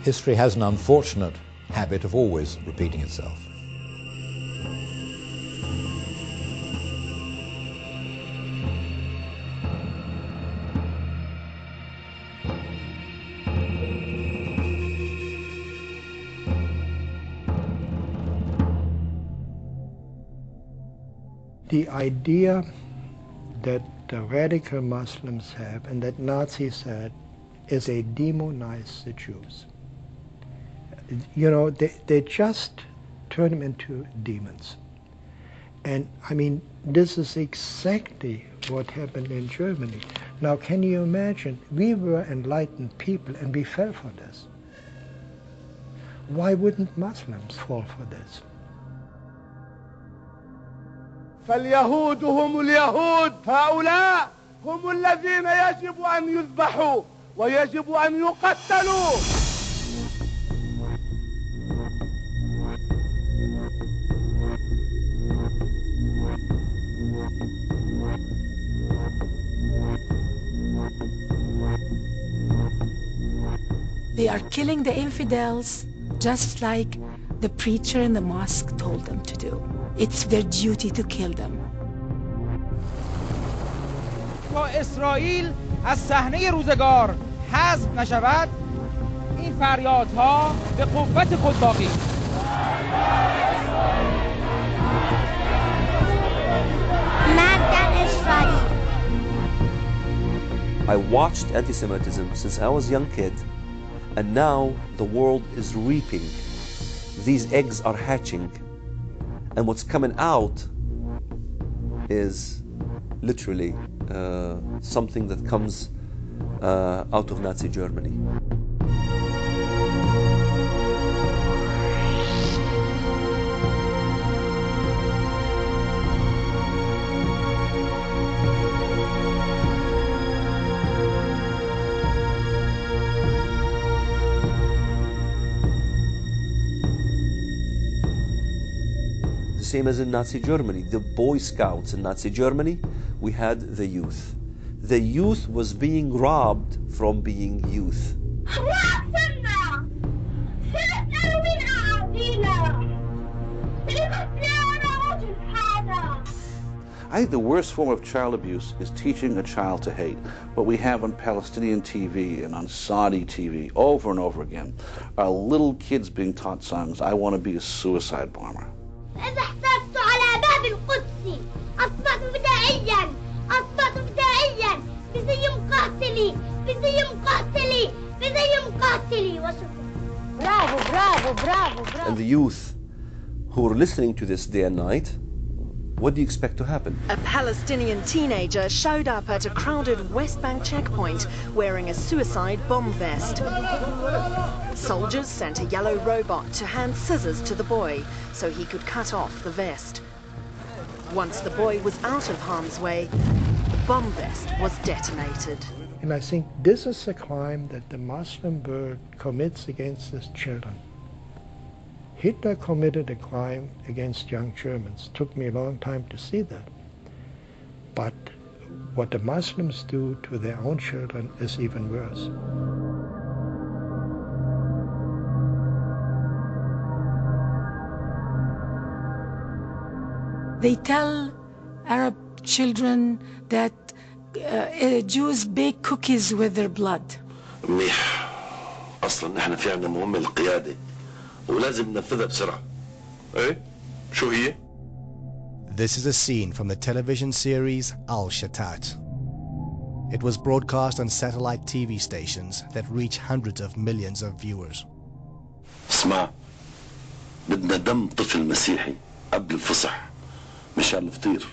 History has an unfortunate habit of always repeating itself. The idea that the radical Muslims have and that Nazis had is they demonize the Jews. You know, they just turn them into demons. And I mean, this is exactly what happened in Germany. Now, can you imagine? We were enlightened people and we fell for this. Why wouldn't Muslims fall for this? فاليهود هم اليهود هؤلاء هم الذين يجب أن يذبحوا ويجب أن يقتلوا. They are killing the infidels just like the preacher in the mosque told them to do. It's their duty to kill them. تا اسرائیل از صحنه روزگار حذف نشود، این فریادها به قوت خود باقی. I watched anti-Semitism since I was a young kid, and now the world is reaping. These eggs are hatching, and what's coming out is literally something that comes out of Nazi Germany. Same as in Nazi Germany, the Boy Scouts in Nazi Germany, we had the youth. The youth was being robbed from being youth. I think the worst form of child abuse is teaching a child to hate. What we have on Palestinian TV and on Saudi TV over and over again are little kids being taught songs, I want to be a suicide bomber. إذا احتجت على باب القدس أصبحت فدائيا بزي مقاتلي bravo. And the youth who are listening to this day and night, what do you expect to happen? A Palestinian teenager showed up at a crowded West Bank checkpoint wearing a suicide bomb vest. Soldiers sent a yellow robot to hand scissors to the boy so he could cut off the vest. Once the boy was out of harm's way, the bomb vest was detonated. And I think this is a crime that the Muslim world commits against its children. Hitler committed a crime against young Germans. Took me a long time to see that. But what the Muslims do to their own children is even worse. They tell Arab children that Jews bake cookies with their blood. منيح. أصلاً إحنا في عندنا مهمة القيادة ولازم ننفذها بسرعة. إيه؟ شو هي؟ This is a scene from the television series Al-Shatat. It was broadcast on satellite TV stations that reach hundreds of millions of viewers. اسمع، بدنا دم طفل مسيحي قبل الفصح مشان الفطير.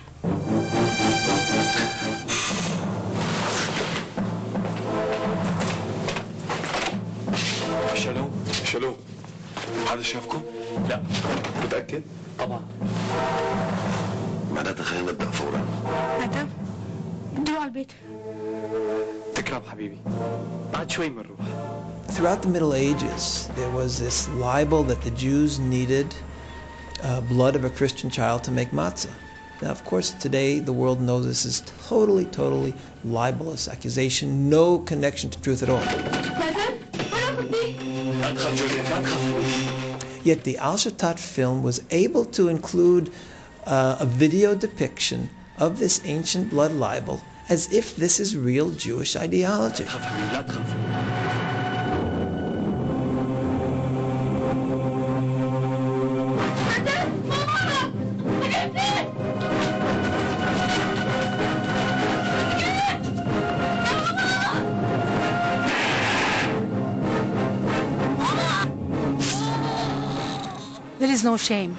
شالوه حدا شافكم؟ لا. متأكد؟ طبعا. معناتها خلينا نبدأ فورا. مدام ادوا على البيت. تكرم حبيبي. بعد شوي بنروح. Throughout the Middle Ages, there was this libel that the Jews needed blood of a Christian child to make matzah. Now, of course, today the world knows this is totally libelous accusation, no connection to truth at all. Yet the Al-Shatat film was able to include a video depiction of this ancient blood libel as if this is real Jewish ideology. There is no shame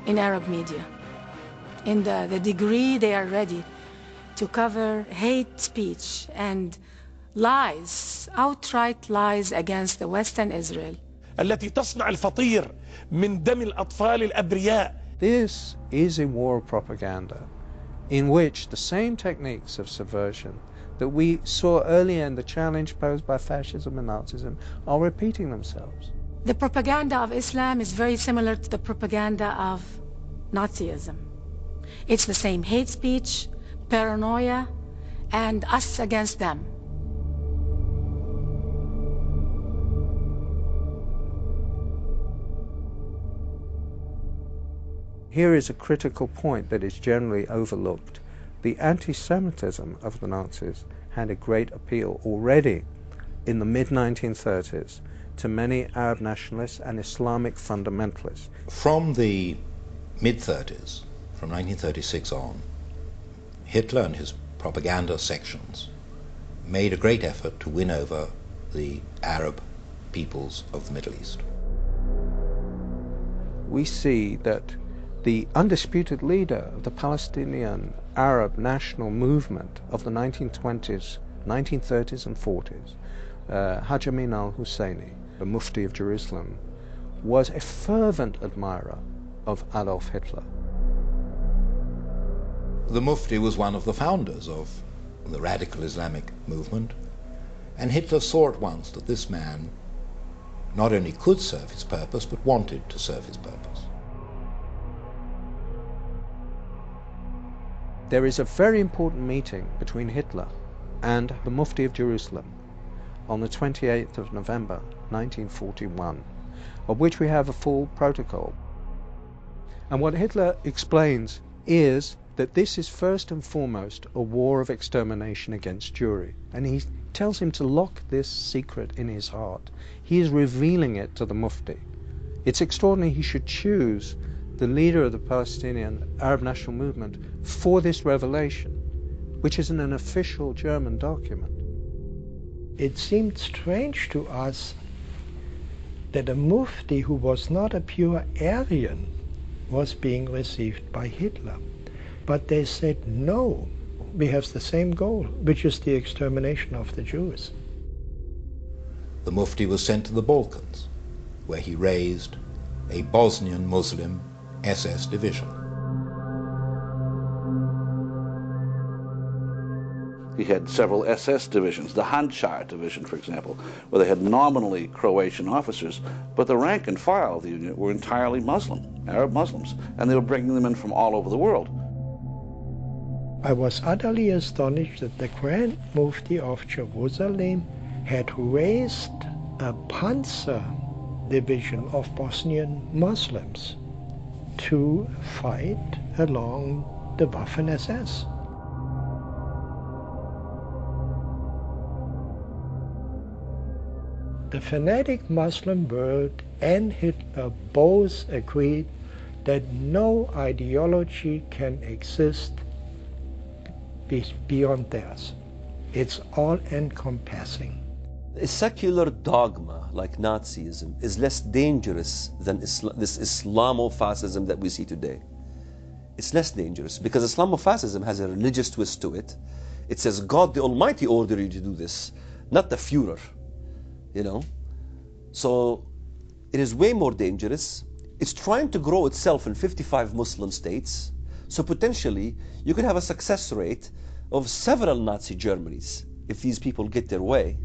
in Arab media in the degree they are ready to cover hate speech and lies, outright lies against the Western Israel. التي تصنع الفطير من دم الأطفال الأبرياء. This is a war of propaganda in which the same techniques of subversion that we saw earlier in the challenge posed by fascism and Nazism are repeating themselves. The propaganda of Islam is very similar to the propaganda of Nazism. It's the same hate speech, paranoia, and us against them. Here is a critical point that is generally overlooked. The anti-Semitism of the Nazis had a great appeal already in the mid-1930s to many Arab nationalists and Islamic fundamentalists. From the mid-30s, from 1936 on, Hitler and his propaganda sections made a great effort to win over the Arab peoples of the Middle East. We see that the undisputed leader of the Palestinian Arab national movement of the 1920s, 1930s and 40s, Haj Amin al-Husseini, the Mufti of Jerusalem, was a fervent admirer of Adolf Hitler. The Mufti was one of the founders of the radical Islamic movement, and Hitler saw at once that this man not only could serve his purpose, but wanted to serve his purpose. There is a very important meeting between Hitler and the Mufti of Jerusalem on the 28th of November 1941, of which we have a full protocol. And what Hitler explains is that this is first and foremost a war of extermination against Jewry, and he tells him to lock this secret in his heart. He is revealing it to the Mufti. It's extraordinary he should choose the leader of the Palestinian Arab National Movement for this revelation, which is in an official German document. It seemed strange to us that a Mufti who was not a pure Aryan was being received by Hitler. But they said, no, we have the same goal, which is the extermination of the Jews. The Mufti was sent to the Balkans, where he raised a Bosnian Muslim SS division. He had several SS divisions, the Handschar division, for example, where they had nominally Croatian officers, but the rank and file of the unit were entirely Muslim, Arab Muslims, and they were bringing them in from all over the world. I was utterly astonished that the Grand Mufti of Jerusalem had raised a Panzer division of Bosnian Muslims to fight along the Waffen-SS. The fanatic Muslim world and Hitler both agreed that no ideology can exist beyond theirs. It's all-encompassing. A secular dogma like Nazism is less dangerous than this Islamofascism that we see today. It's less dangerous because Islamofascism has a religious twist to it. It says God the Almighty ordered you to do this, not the Führer, you know. So it is way more dangerous. It's trying to grow itself in 55 Muslim states. So potentially you could have a success rate of several Nazi Germanys if these people get their way.